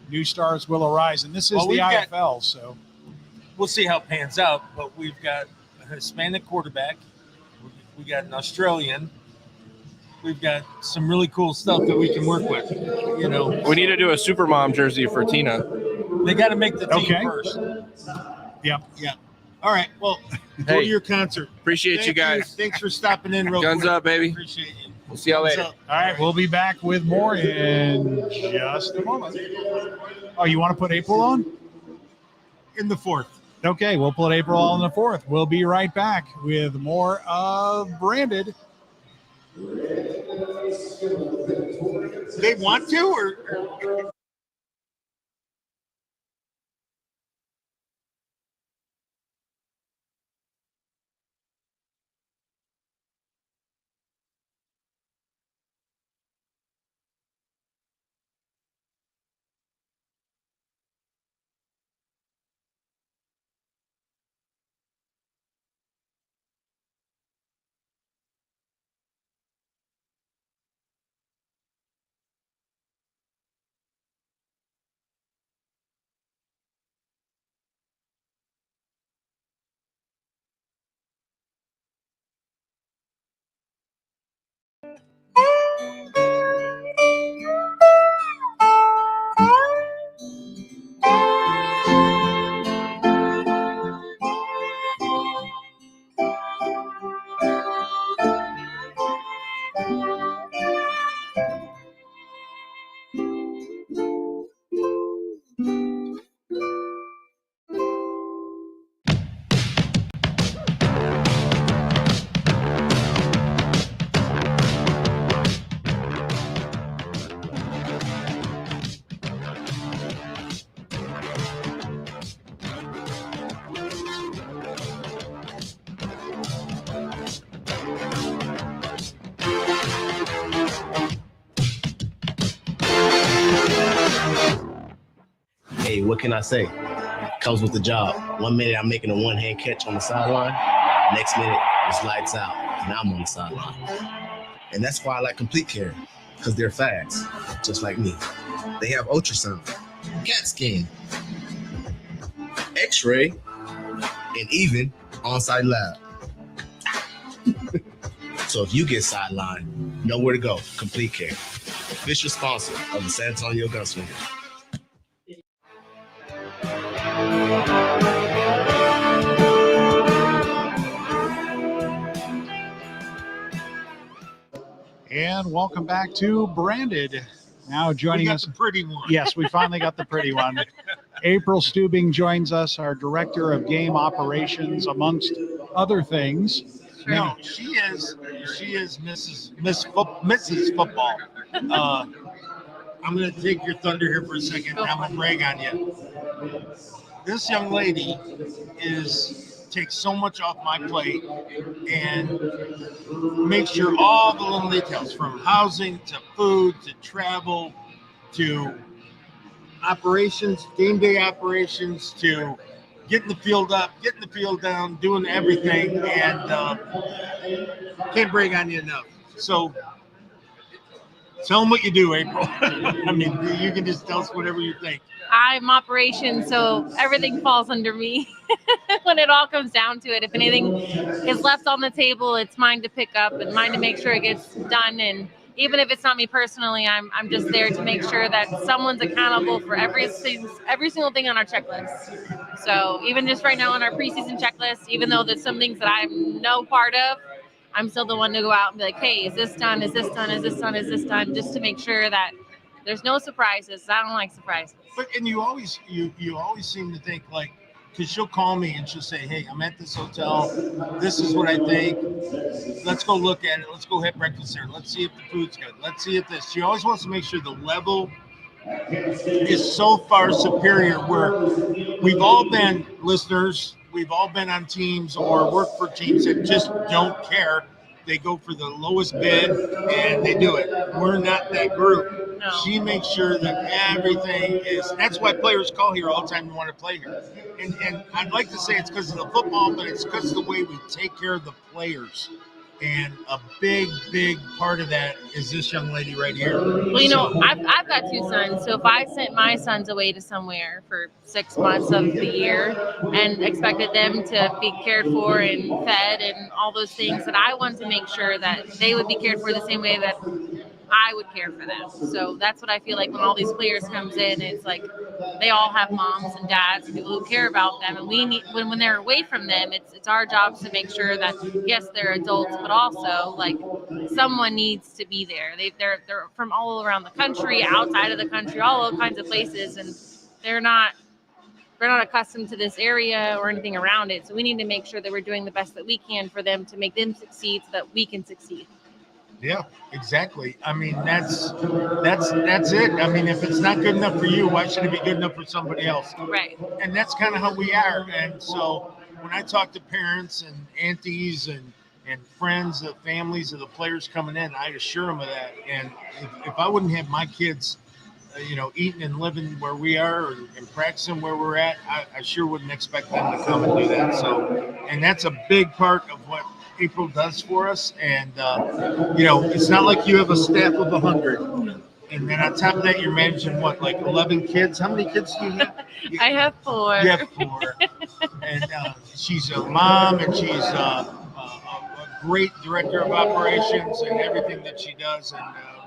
New stars will arise, and this is the IFL, so We'll see how it pans out, but we've got a Hispanic quarterback. We got an Australian. We've got some really cool stuff that we can work with. You know, we need to do a Supermom jersey for Tina. they got to make the team Okay. first. Yep. Yeah. All right. Well, go Hey, to your concert. appreciate you Thank guys. Thanks for stopping in real Guns quick. up, baby. Appreciate you. We'll see y'all Guns later. up. All right, we'll be back with more in just a moment. Oh, you want to put April on? In the fourth. Okay, we'll put April on the 4th. We'll be right back with more of Branded. They want to, or Hey, what can I say? Comes with the job. 1 minute I'm making a one-hand catch on the sideline. Next minute it's lights out and I'm on the sideline. And that's why I like Complete Care, because they're fast, just like me. They have ultrasound, CAT scan, X-ray, and even on-site lab. So if you get sidelined, know where to go. Complete Care, official sponsor of the San Antonio Gunslinger. And welcome back to Branded. Now joining we got us. the pretty one. Yes, we finally got the pretty one. April Stubing joins us, our director of game operations, amongst other things. No, she is Mrs. Football. I'm going to take your thunder here for a second. I'm going to brag on you. This young lady takes so much off my plate and makes sure all the little details, from housing to food to travel to operations, game day operations, to getting the field up, getting the field down, doing everything, and can't brag on you enough. So tell them what you do, April. I mean, you can just tell us whatever you think. I'm operations, so everything falls under me when it all comes down to it. If anything is left on the table, it's mine to pick up and mine to make sure it gets done. And even if it's not me personally, I'm just there to make sure that someone's accountable for every single thing on our checklist. So even just right now on our preseason checklist, even though there's some things that I'm no part of, I'm still the one to go out and be like, hey, is this done? Is this done? Is this done? Is this done? Just to make sure that there's no surprises. I don't like surprises. But and you always seem to think like, because she'll call me and she'll say, hey, I'm at this hotel. This is what I think. Let's go look at it. Let's go have breakfast there. Let's see if the food's good. Let's see if this. She always wants to make sure the level is so far superior where we've all been listeners. We've all been on teams or worked for teams that just don't care. They go for the lowest bid and they do it. We're not that group. No. She makes sure that everything is. That's why players call here all the time and want to play here. And I'd like to say it's because of the football, but it's because of the way we take care of the players. And a big part of that is this young lady right here. Well, you know, I've got two sons, so if I sent my sons away to somewhere for 6 months of the year and expected them to be cared for and fed and all those things, that I want to make sure that they would be cared for the same way that I would care for them. So that's what I feel like when all these players comes in, it's like they all have moms and dads and people who care about them, and we need when they're away from them, it's our jobs to make sure that yes, they're adults, but also like someone needs to be there. They're from all around the country, outside of the country, all kinds of places, and they're not accustomed to this area or anything around it. So we need to make sure that we're doing the best that we can for them to make them succeed so that we can succeed. Yeah, exactly. I mean, that's it. I mean, if it's not good enough for you, why should it be good enough for somebody else? Right. And that's kind of how we are. And so when I talk to parents and aunties and friends, the families of the players coming in, I assure them of that. And if I wouldn't have my kids, eating and living where we are and practicing where we're at, I sure wouldn't expect them to come and do that. So, and that's a big part of what April does for us. And, it's not like you have a staff of 100. And then on top of that, you're managing what, like 11 kids? How many kids do you have? I have 4. You have 4. And she's a mom, and she's a great director of operations and everything that she does. And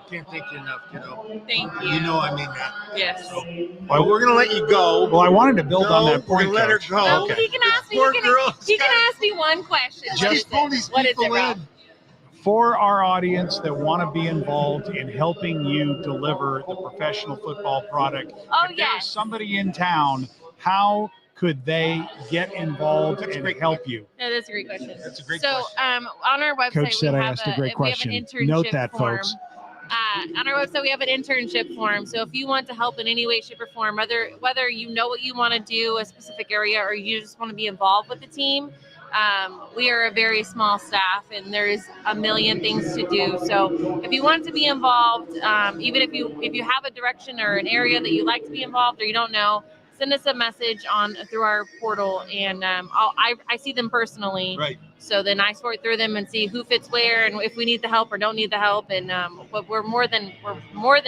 can't thank you enough, kiddo. Thank you. You know I mean that. Yes. So, well, we're going to let you go. Well, I wanted to build on that point. We're going to let her go. No, he can ask me. Poor He girl. can ask me one question. Just pull these What is people it, Rob? in. For our audience that want to be involved in helping you deliver the professional football product, Oh, if there's yes. somebody in town, how could they get involved and help you? No, that's a great question. That's a great so, question. on our website, Coach said we I have asked a great we have question. an internship Note that, form. folks. On our website, we have an internship form. So if you want to help in any way, shape, or form, whether you know what you want to do, a specific area, or you just want to be involved with the team, we are a very small staff, and there's a million things to do. So if you want to be involved, even if you have a direction or an area that you'd like to be involved or you don't know, send us a message through our portal, and I see them personally. Right. So then I sort through them and see who fits where and if we need the help or don't need the help. And but we're more than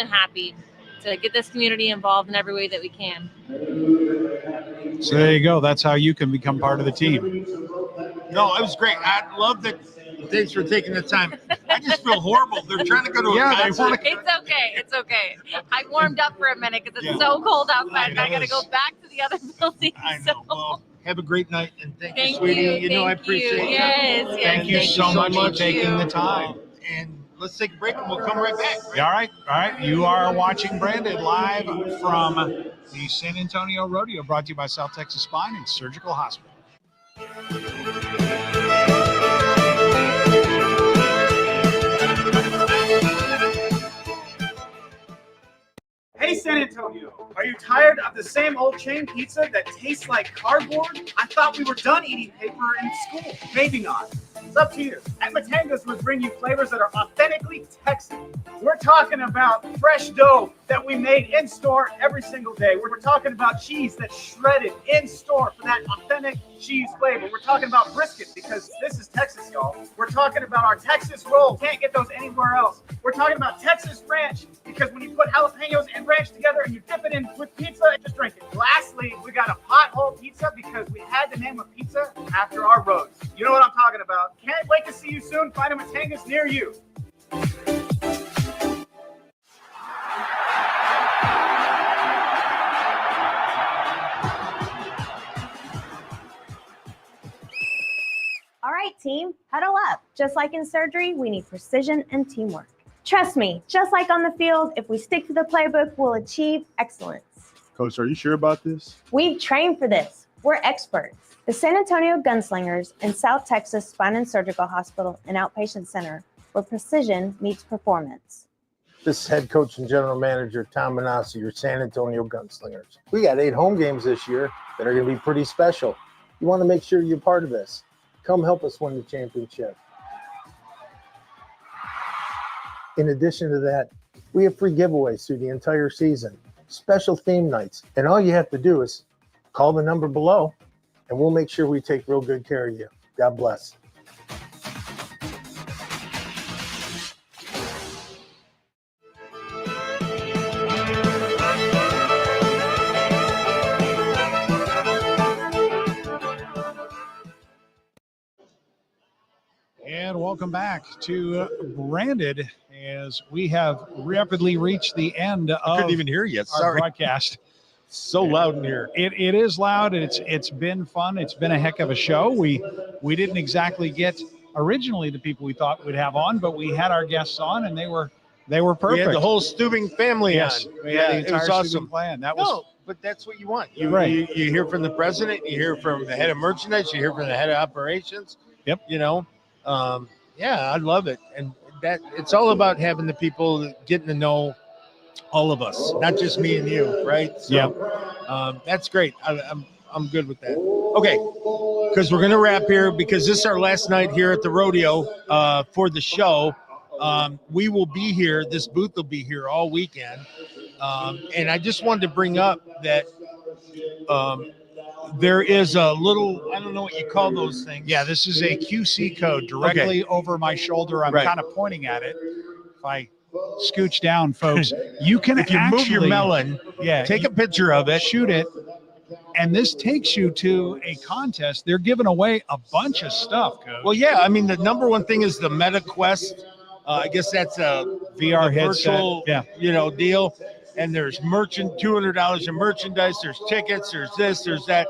happy to get this community involved in every way that we can. So there you go. That's how you can become part of the team. No, it was great. I love that. Thanks for taking the time. I just feel horrible. They're trying to go to a concert. It's okay. I warmed up for a minute because it's so cold outside. And I got to go back to the other building. I know. Well, have a great night, and thank you, Thank sweetie. you. I appreciate it. Yes. Thank you so much for taking the time. And let's take a break, and we'll come right back. All right. You are watching Branded live from the San Antonio Rodeo, brought to you by South Texas Spine and Surgical Hospital. Hey San Antonio, are you tired of the same old chain pizza that tastes like cardboard? I thought we were done eating paper in school. Maybe not. It's up to you. At Matanga's, we bring you flavors that are authentically Texan. We're talking about fresh dough that we made in store every single day. We're talking about cheese that's shredded in store for that authentic cheese flavor. We're talking about brisket because this is Texas, y'all. We're talking about our Texas roll. Can't get those anywhere else. We're talking about Texas ranch because when you put jalapenos and ranch together and you dip it in with pizza, just drink had to name a pizza after our roads. You know what I'm talking about. Can't wait to see you soon. Find a Matangas near you. All right, team, huddle up. Just like in surgery, we need precision and teamwork. Trust me, just like on the field, if we stick to the playbook, we'll achieve excellence. Coach, are you sure about this? We've trained for this. We're experts. The San Antonio Gunslingers and South Texas Spine and Surgical Hospital and Outpatient Center, where precision meets performance. This is head coach and general manager Tom Manassi, your San Antonio Gunslingers. We got 8 home games this year that are going to be pretty special. You want to make sure you're part of this. Come help us win the championship. In addition to that, we have free giveaways through the entire season, special theme nights, and all you have to do is call the number below, and we'll make sure we take real good care of you. God bless. And welcome back to Branded as we have rapidly reached the end of I couldn't even hear you. our Sorry. broadcast. So loud in here. It is loud. It's been fun. It's been a heck of a show. We didn't exactly get originally the people we thought we'd have on, but we had our guests on and they were perfect. We had the whole Stubing family yes, on. we had the it entire was awesome. plan. That was No, but that's what you want. You, Right. you hear from the president, you hear from the head of merchandise, you hear from the head of operations. Yep. You know, yeah, I love it. And that it's all about having the people getting to know all of us, not just me and you, right? So, that's great. I'm good with that. Okay, because we're gonna wrap here because this is our last night here at the rodeo for the show. We will be here. This booth will be here all weekend, and I just wanted to bring up that there is a little, I don't know what you call those things. Yeah, this is a QC code directly over my shoulder. I'm Right. kind of pointing at it. If I scooch down, folks, you can If you move your actually- melon, yeah, take a picture of it. shoot it, and this takes you to a contest. They're giving away a bunch of stuff, Coach. Well, yeah, I mean, the number one thing is the Meta Quest. I guess that's a VR a headset, virtual, yeah. deal. And there's $200 in merchandise. There's tickets. There's this. There's that.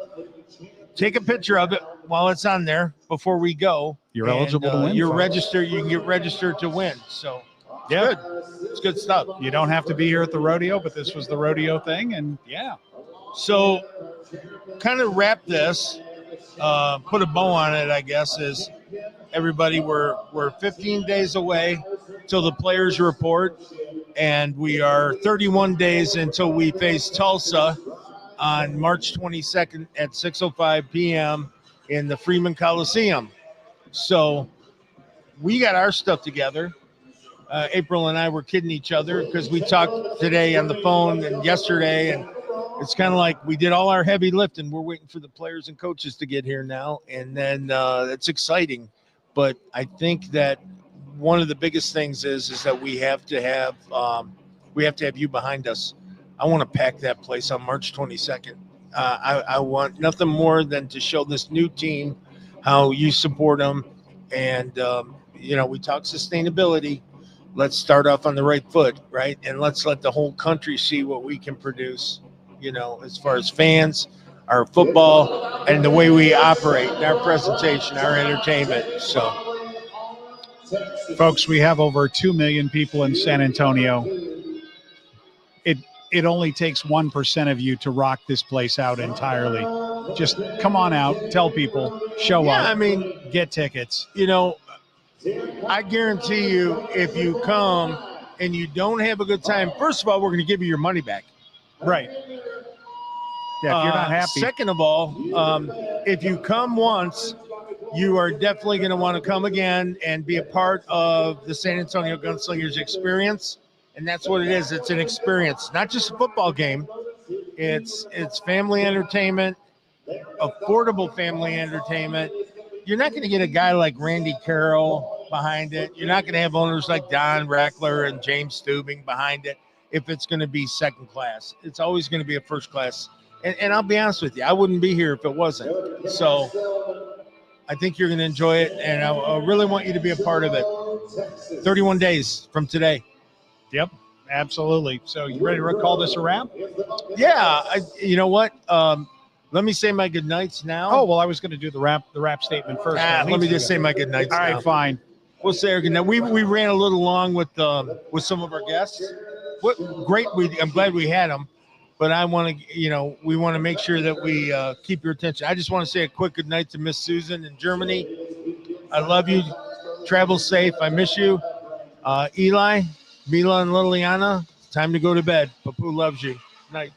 Take a picture of it while it's on there before we go. You're eligible to win, You're folks. registered. You can get registered to win. So, Yeah. good. It's good stuff. You don't have to be here at the rodeo, but this was the rodeo thing, and yeah. So, kind of wrap this, put a bow on it, I guess, is everybody, we're 15 days away till the players report, and we are 31 days until we face Tulsa on March 22nd at 6:05 p.m. in the Freeman Coliseum. So we got our stuff together. April and I were kidding each other because we talked today on the phone and yesterday, and it's kind of like we did all our heavy lifting. We're waiting for the players and coaches to get here now, and then it's exciting. But I think that one of the biggest things is that we have to have you behind us. I want to pack that place on March 22nd. I want nothing more than to show this new team how you support them, and we talk sustainability. Let's start off on the right foot, right? And let's let the whole country see what we can produce, as far as fans, our football, and the way we operate, our presentation, our entertainment. So, Folks, we have over 2 million people in San Antonio. It only takes 1% of you to rock this place out entirely. Just come on out, tell people, show up. I mean, get tickets. I guarantee you, if you come and you don't have a good time, first of all, we're going to give you your money back. Right. Yeah, if you're not happy. Second of all, if you come once, you are definitely going to want to come again and be a part of the San Antonio Gunslingers experience. And that's what it is. It's an experience, not just a football game. It's family entertainment, affordable family entertainment. You're not going to get a guy like Randy Carroll behind it. You're not going to have owners like Don Reckler and James Stubing behind it if it's going to be second class. It's always going to be a first class And I'll be honest with you, I wouldn't be here if it wasn't. So I think you're going to enjoy it, and I really want you to be a part of it. 31 days from today. Yep, absolutely. So you ready to call this a wrap? Yeah, you know what? Let me say my good nights now. Oh, well, I was going to do the wrap statement first. Let me just say my good nights. All now. right, fine. We'll say our good night. We ran a little long with some of our guests. I'm glad we had them, but I want to, we want to make sure that we keep your attention. I just want to say a quick good night to Miss Susan in Germany. I love you. Travel safe. I miss you. Eli, Mila, and Liliana, time to go to bed. Papu loves you. Night.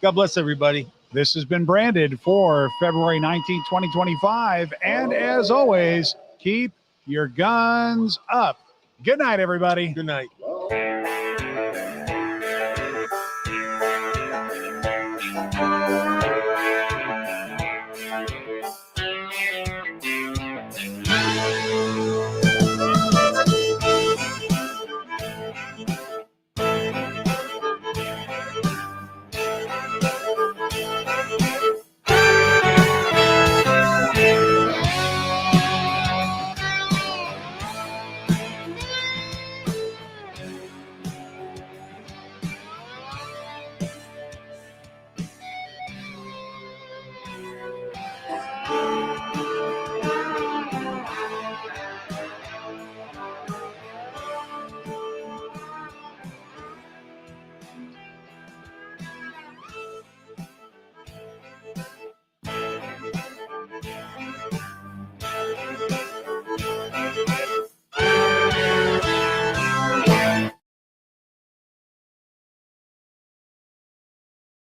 God bless everybody. This has been branded for February 19th, 2025. And as always, keep your guns up. Good night, everybody. Good night.